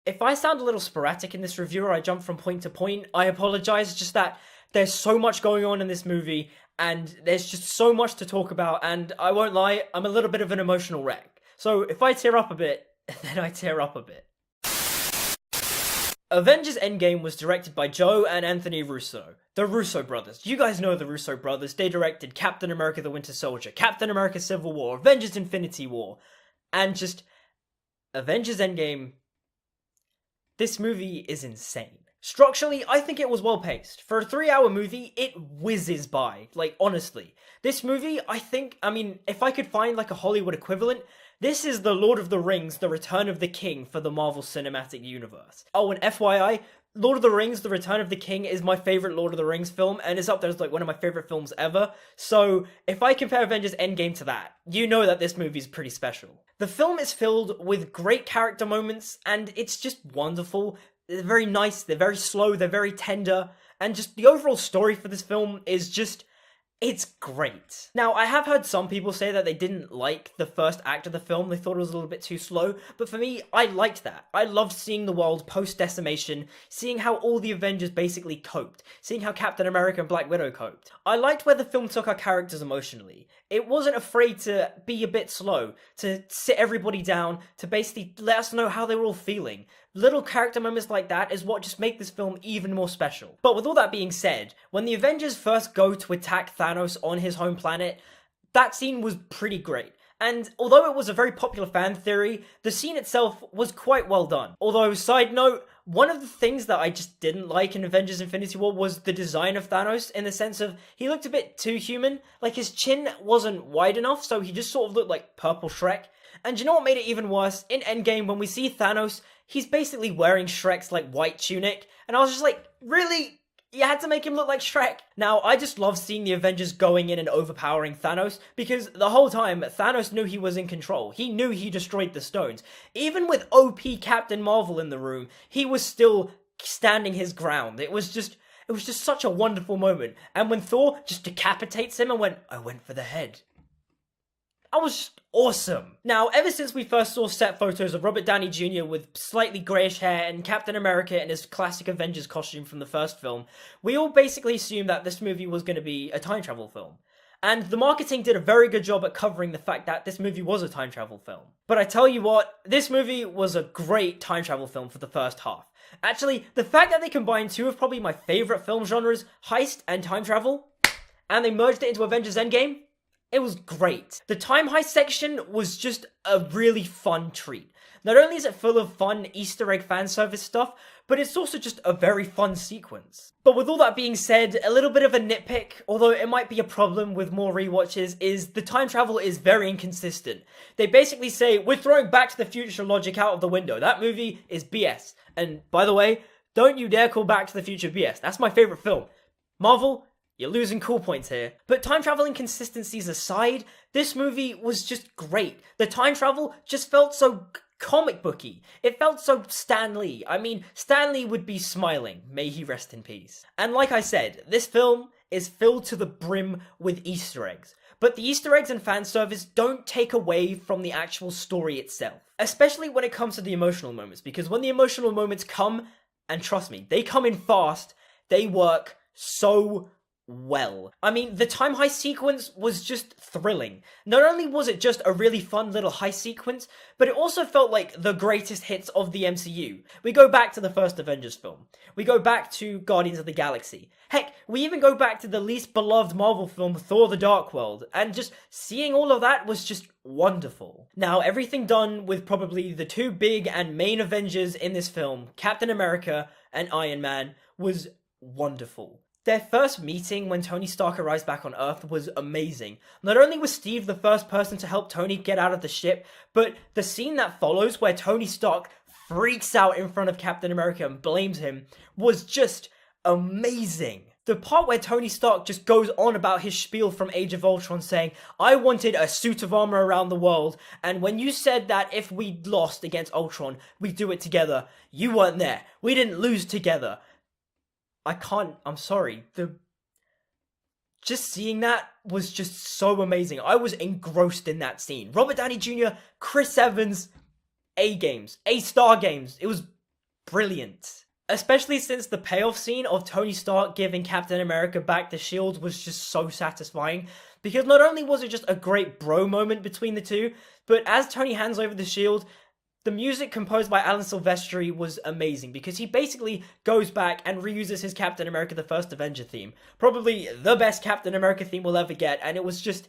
If I sound a little sporadic in this review or I jump from point to point, I apologize. It's just that there's so much going on in this movie and there's just so much to talk about, and I won't lie, I'm a little bit of an emotional wreck. So if I tear up a bit, then I tear up a bit. Avengers Endgame was directed by Joe and Anthony Russo. The Russo brothers. You guys know the Russo brothers. They directed Captain America the Winter Soldier, Captain America Civil War, Avengers Infinity War, and just Avengers Endgame. This movie is insane. Structurally, I think it was well paced. For a 3-hour movie, it whizzes by. Like, honestly. This movie, if I could find like a Hollywood equivalent, this is the Lord of the Rings, The Return of the King for the Marvel Cinematic Universe. Oh, and FYI, Lord of the Rings, The Return of the King is my favorite Lord of the Rings film, and it's up there as like one of my favorite films ever. So, if I compare Avengers Endgame to that, you know that this movie is pretty special. The film is filled with great character moments, and it's just wonderful. They're very nice, they're very slow, they're very tender, and just the overall story for this film is just, it's great. Now, I have heard some people say that they didn't like the first act of the film, they thought it was a little bit too slow, but for me, I liked that. I loved seeing the world post-decimation, seeing how all the Avengers basically coped, seeing how Captain America and Black Widow coped. I liked where the film took our characters emotionally. It wasn't afraid to be a bit slow, to sit everybody down, to basically let us know how they were all feeling. Little character moments like that is what just make this film even more special. But with all that being said, when the Avengers first go to attack Thanos on his home planet, that scene was pretty great. And although it was a very popular fan theory, the scene itself was quite well done. Although, side note, one of the things that I just didn't like in Avengers Infinity War was the design of Thanos, in the sense of he looked a bit too human. Like, his chin wasn't wide enough, so he just sort of looked like Purple Shrek. And you know what made it even worse? In Endgame, when we see Thanos, he's basically wearing Shrek's like white tunic, and I was just like, really? You had to make him look like Shrek? Now, I just love seeing the Avengers going in and overpowering Thanos, because the whole time, Thanos knew he was in control. He knew he destroyed the stones. Even with OP Captain Marvel in the room, he was still standing his ground. It was just such a wonderful moment. And when Thor just decapitates him and I went for the head. That was just awesome. Now, ever since we first saw set photos of Robert Downey Jr. with slightly greyish hair and Captain America in his classic Avengers costume from the first film, we all basically assumed that this movie was going to be a time travel film. And the marketing did a very good job at covering the fact that this movie was a time travel film. But I tell you what, this movie was a great time travel film for the first half. Actually, the fact that they combined two of probably my favourite film genres, heist and time travel, and they merged it into Avengers Endgame, it was great. The time heist section was just a really fun treat. Not only is it full of fun Easter egg fan service stuff, but it's also just a very fun sequence. But with all that being said, a little bit of a nitpick, although it might be a problem with more rewatches, is the time travel is very inconsistent. They basically say, we're throwing Back to the Future logic out of the window. That movie is BS. And by the way, don't you dare call Back to the Future BS. That's my favourite film. Marvel, you're losing cool points here. But time travel inconsistencies aside, this movie was just great. The time travel just felt so comic booky. It felt so Stan Lee. I mean, Stan Lee would be smiling. May he rest in peace. And like I said, this film is filled to the brim with Easter eggs. But the Easter eggs and fan service don't take away from the actual story itself. Especially when it comes to the emotional moments. Because when the emotional moments come, and trust me, they come in fast, they work so well. I mean, the time heist sequence was just thrilling. Not only was it just a really fun little heist sequence, but it also felt like the greatest hits of the MCU. We go back to the first Avengers film. We go back to Guardians of the Galaxy. Heck, we even go back to the least beloved Marvel film, Thor: The Dark World, and just seeing all of that was just wonderful. Now, everything done with probably the two big and main Avengers in this film, Captain America and Iron Man, was wonderful. Their first meeting when Tony Stark arrives back on Earth was amazing. Not only was Steve the first person to help Tony get out of the ship, but the scene that follows where Tony Stark freaks out in front of Captain America and blames him was just amazing. The part where Tony Stark just goes on about his spiel from Age of Ultron saying, I wanted a suit of armor around the world, and when you said that if we lost against Ultron, we'd do it together, you weren't there. We didn't lose together. I'm sorry, just seeing that was just so amazing. I was engrossed in that scene. Robert Downey Jr., Chris Evans, A-star games. It was brilliant. Especially since the payoff scene of Tony Stark giving Captain America back the shield was just so satisfying. Because not only was it just a great bro moment between the two, but as Tony hands over the shield, the music composed by Alan Silvestri was amazing because he basically goes back and reuses his Captain America the First Avenger theme. Probably the best Captain America theme we'll ever get, and it was just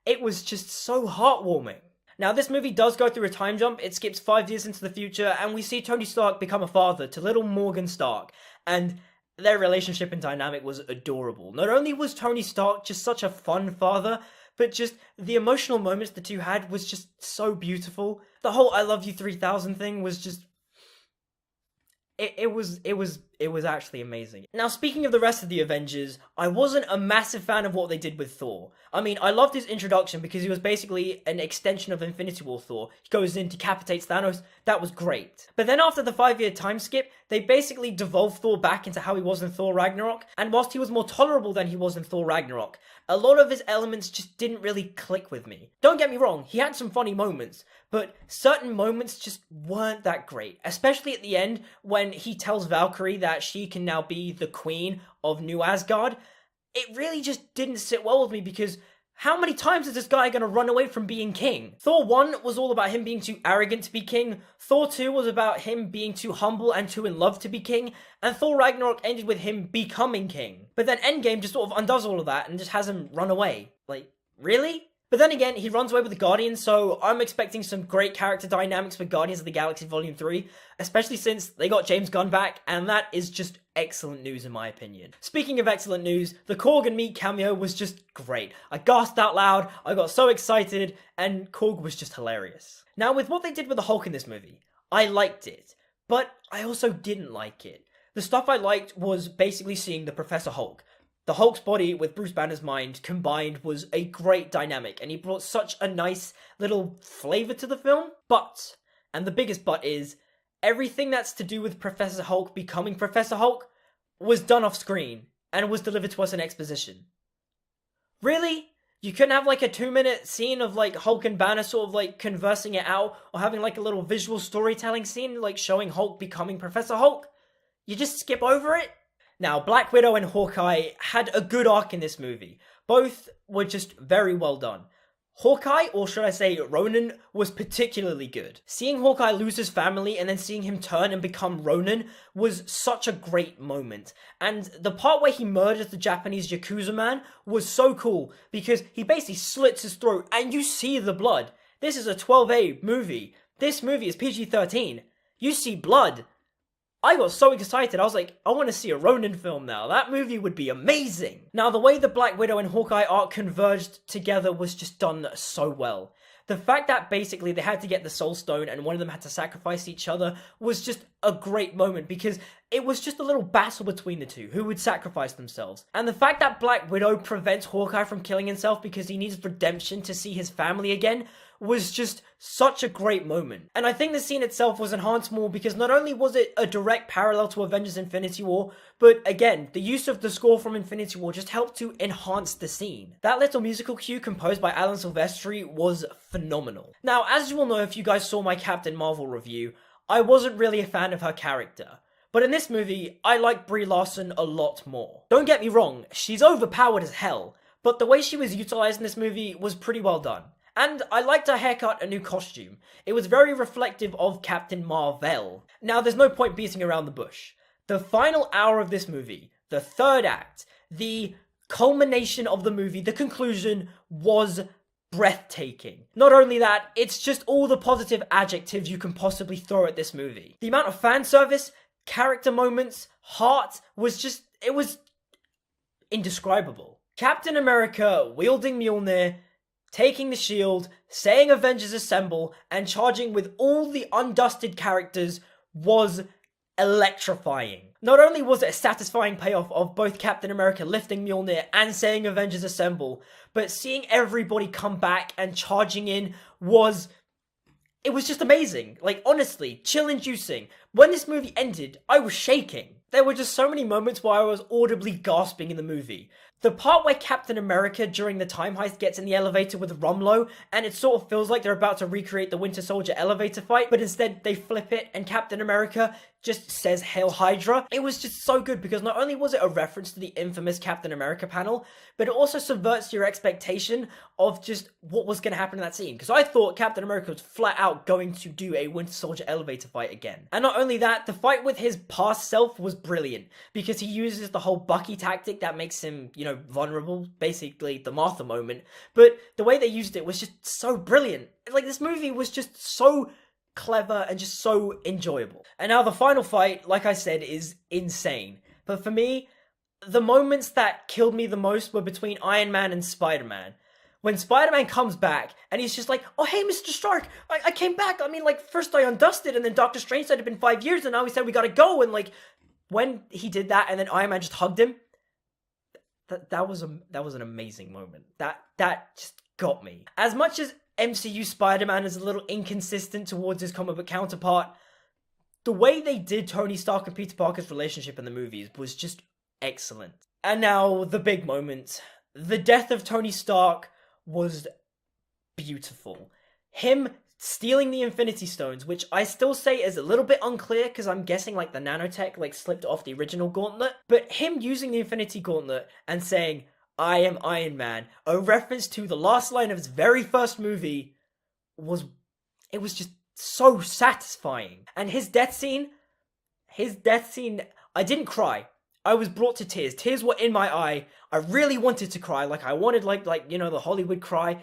so heartwarming. Now, this movie does go through a time jump. It skips 5 years into the future, and we see Tony Stark become a father to little Morgan Stark, and their relationship and dynamic was adorable. Not only was Tony Stark just such a fun father, but just the emotional moments the two had was just so beautiful. The whole "I love you 3000" thing was just... It was actually amazing. Now, speaking of the rest of the Avengers, I wasn't a massive fan of what they did with Thor. I mean, I loved his introduction because he was basically an extension of Infinity War Thor. He goes in, decapitates Thanos, that was great. But then after the 5-year time skip, they basically devolved Thor back into how he was in Thor Ragnarok, and whilst he was more tolerable than he was in Thor Ragnarok, a lot of his elements just didn't really click with me. Don't get me wrong, he had some funny moments, but certain moments just weren't that great. Especially at the end, when he tells Valkyrie that she can now be the queen of New Asgard. It really just didn't sit well with me because how many times is this guy gonna run away from being king? Thor 1 was all about him being too arrogant to be king, Thor 2 was about him being too humble and too in love to be king, and Thor Ragnarok ended with him becoming king. But then Endgame just sort of undoes all of that and just has him run away. Like, really? But then again, he runs away with the Guardians, so I'm expecting some great character dynamics for Guardians of the Galaxy Volume 3, especially since they got James Gunn back, and that is just excellent news in my opinion. Speaking of excellent news, the Korg and Meat cameo was just great. I gasped out loud, I got so excited, and Korg was just hilarious. Now, with what they did with the Hulk in this movie, I liked it, but I also didn't like it. The stuff I liked was basically seeing the Professor Hulk. The Hulk's body with Bruce Banner's mind combined was a great dynamic, and he brought such a nice little flavour to the film. But, and the biggest but is, everything that's to do with Professor Hulk becoming Professor Hulk was done off screen, and was delivered to us in exposition. Really? You couldn't have like a 2-minute scene of like Hulk and Banner sort of like conversing it out, or having like a little visual storytelling scene like showing Hulk becoming Professor Hulk? You just skip over it? Now, Black Widow and Hawkeye had a good arc in this movie. Both were just very well done. Hawkeye, or should I say Ronan, was particularly good. Seeing Hawkeye lose his family and then seeing him turn and become Ronan was such a great moment. And the part where he murders the Japanese Yakuza man was so cool because he basically slits his throat and you see the blood. This is a 12A movie. This movie is PG-13. You see blood. I got so excited, I was like, I want to see a Ronin film now. That movie would be amazing. Now, the way the Black Widow and Hawkeye arc converged together was just done so well. The fact that basically they had to get the Soul Stone and one of them had to sacrifice each other was just a great moment because it was just a little battle between the two who would sacrifice themselves. And the fact that Black Widow prevents Hawkeye from killing himself because he needs redemption to see his family again was just such a great moment. And I think the scene itself was enhanced more because not only was it a direct parallel to Avengers Infinity War, but again, the use of the score from Infinity War just helped to enhance the scene. That little musical cue composed by Alan Silvestri was phenomenal. Now, as you will know if you guys saw my Captain Marvel review, I wasn't really a fan of her character. But in this movie, I like Brie Larson a lot more. Don't get me wrong, she's overpowered as hell, but the way she was utilized in this movie was pretty well done. And I liked her haircut and new costume. It was very reflective of Captain Marvel. Now, there's no point beating around the bush. The final hour of this movie, the third act, the culmination of the movie, the conclusion, was breathtaking. Not only that, it's just all the positive adjectives you can possibly throw at this movie. The amount of fan service, character moments, heart was just, it was indescribable. Captain America wielding Mjolnir, taking the shield, saying Avengers Assemble, and charging with all the undusted characters was electrifying. Not only was it a satisfying payoff of both Captain America lifting Mjolnir and saying Avengers Assemble, but seeing everybody come back and charging in was... it was just amazing. Like, honestly, chill-inducing. When this movie ended, I was shaking. There were just so many moments where I was audibly gasping in the movie. The part where Captain America during the time heist gets in the elevator with Rumlow, and it sort of feels like they're about to recreate the Winter Soldier elevator fight, but instead they flip it and Captain America just says Hail Hydra. It was just so good because not only was it a reference to the infamous Captain America panel, but it also subverts your expectation of just what was going to happen in that scene. Because I thought Captain America was flat out going to do a Winter Soldier elevator fight again. And not only that, the fight with his past self was brilliant because he uses the whole Bucky tactic that makes him, vulnerable, basically the Martha moment. But the way they used it was just so brilliant. Like, this movie was just so clever and just so enjoyable. And now the final fight, like I said, is insane. But for me, the moments that killed me the most were between Iron Man and Spider-Man. When Spider-Man comes back, and he's just like, oh, hey, Mr. Stark, I came back. I mean, first I undusted, and then Doctor Strange said it'd been 5 years, and now he said we gotta go, and, when he did that, and then Iron Man just hugged him, that was an amazing moment. That just got me. As much as MCU Spider-Man is a little inconsistent towards his comic book counterpart, the way they did Tony Stark and Peter Parker's relationship in the movies was just excellent. And now, the big moment. The death of Tony Stark was beautiful. Him stealing the Infinity Stones, which I still say is a little bit unclear because I'm guessing the nanotech slipped off the original gauntlet, but him using the Infinity Gauntlet and saying, I am Iron Man, a reference to the last line of his very first movie, was just so satisfying. And his death scene, I didn't cry. I was brought to tears. Tears were in my eye. I really wanted to cry. I wanted the Hollywood cry.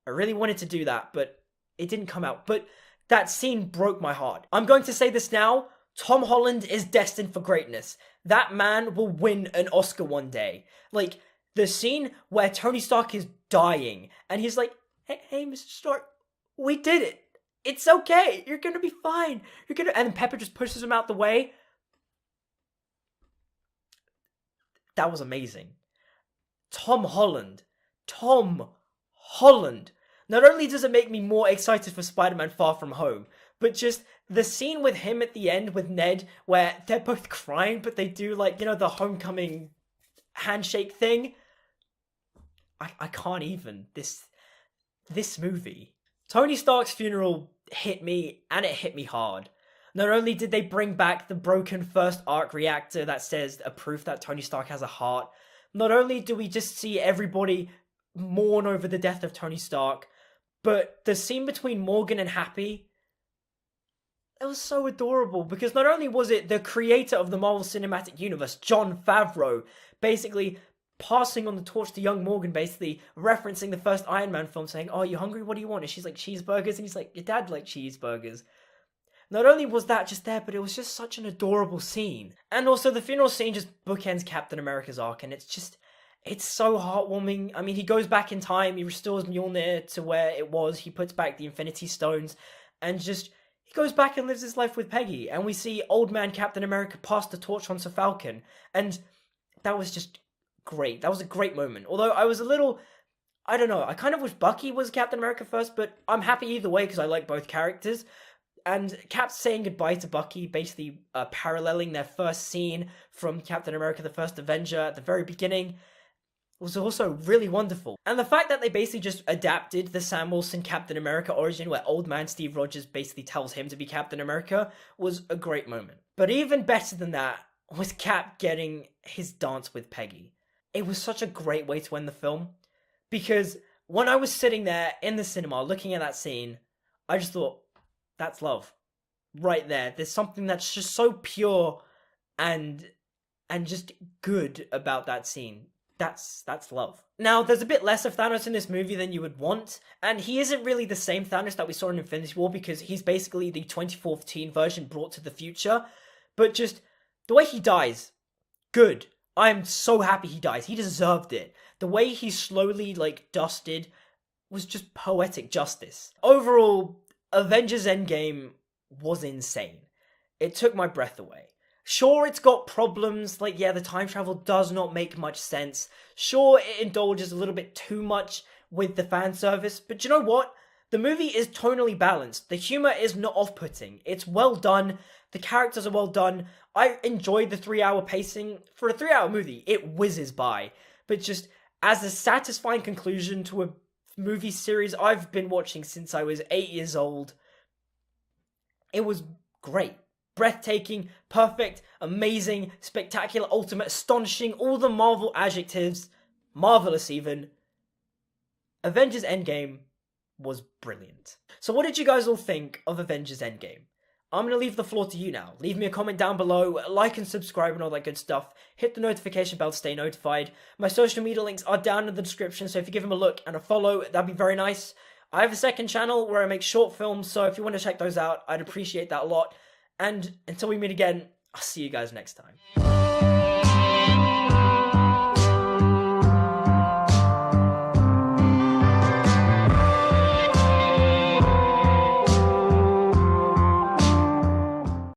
I really wanted to do that, but it didn't come out. But that scene broke my heart. I'm going to say this now. Tom Holland is destined for greatness. That man will win an Oscar one day. The scene where Tony Stark is dying, and he's like, hey, Mr. Stark, we did it. It's okay. You're gonna be fine. And then Pepper just pushes him out the way. That was amazing. Tom Holland. Not only does it make me more excited for Spider-Man Far From Home, but just the scene with him at the end with Ned, where they're both crying, but they do the homecoming handshake thing. I can't even. This movie. Tony Stark's funeral hit me, and it hit me hard. Not only did they bring back the broken first arc reactor that says a proof that Tony Stark has a heart, not only do we just see everybody mourn over the death of Tony Stark, but the scene between Morgan and Happy, it was so adorable, because not only was it the creator of the Marvel Cinematic Universe, Jon Favreau, basically passing on the torch to young Morgan, basically referencing the first Iron Man film, saying, oh, you hungry? What do you want? And she's like, cheeseburgers. And he's like, your dad likes cheeseburgers. Not only was that just there, but it was just such an adorable scene. And also the funeral scene just bookends Captain America's arc, and it's so heartwarming. I mean, he goes back in time, he restores Mjolnir to where it was, he puts back the Infinity Stones, and he goes back and lives his life with Peggy. And we see old man Captain America pass the torch on to Falcon, and that was just great. That was a great moment. Although I was a little, I don't know, I kind of wish Bucky was Captain America first, but I'm happy either way because I like both characters. And Cap saying goodbye to Bucky, basically paralleling their first scene from Captain America, the First Avenger at the very beginning, was also really wonderful. And the fact that they basically just adapted the Sam Wilson Captain America origin, where old man Steve Rogers basically tells him to be Captain America, was a great moment. But even better than that was Cap getting his dance with Peggy. It was such a great way to end the film, because when I was sitting there in the cinema looking at that scene, I just thought, that's love. Right there. There's something that's just so pure and just good about that scene. That's love. Now, there's a bit less of Thanos in this movie than you would want, and he isn't really the same Thanos that we saw in Infinity War, because he's basically the 2014 version brought to the future, but just the way he dies, good. I'm so happy he dies. He deserved it. The way he slowly, dusted was just poetic justice. Overall, Avengers Endgame was insane. It took my breath away. Sure, it's got problems, the time travel does not make much sense. Sure, it indulges a little bit too much with the fan service, but you know what? The movie is tonally balanced. The humor is not off-putting. It's well done. The characters are well done. I enjoyed the 3-hour pacing. For a 3-hour movie, it whizzes by. But just as a satisfying conclusion to a movie series I've been watching since I was 8 years old, it was great. Breathtaking, perfect, amazing, spectacular, ultimate, astonishing, all the Marvel adjectives, marvelous even. Avengers Endgame was brilliant. So what did you guys all think of Avengers Endgame? I'm going to leave the floor to you now. Leave me a comment down below, like and subscribe and all that good stuff. Hit the notification bell to stay notified. My social media links are down in the description, so if you give them a look and a follow, that'd be very nice. I have a second channel where I make short films, so if you want to check those out, I'd appreciate that a lot. And until we meet again, I'll see you guys next time.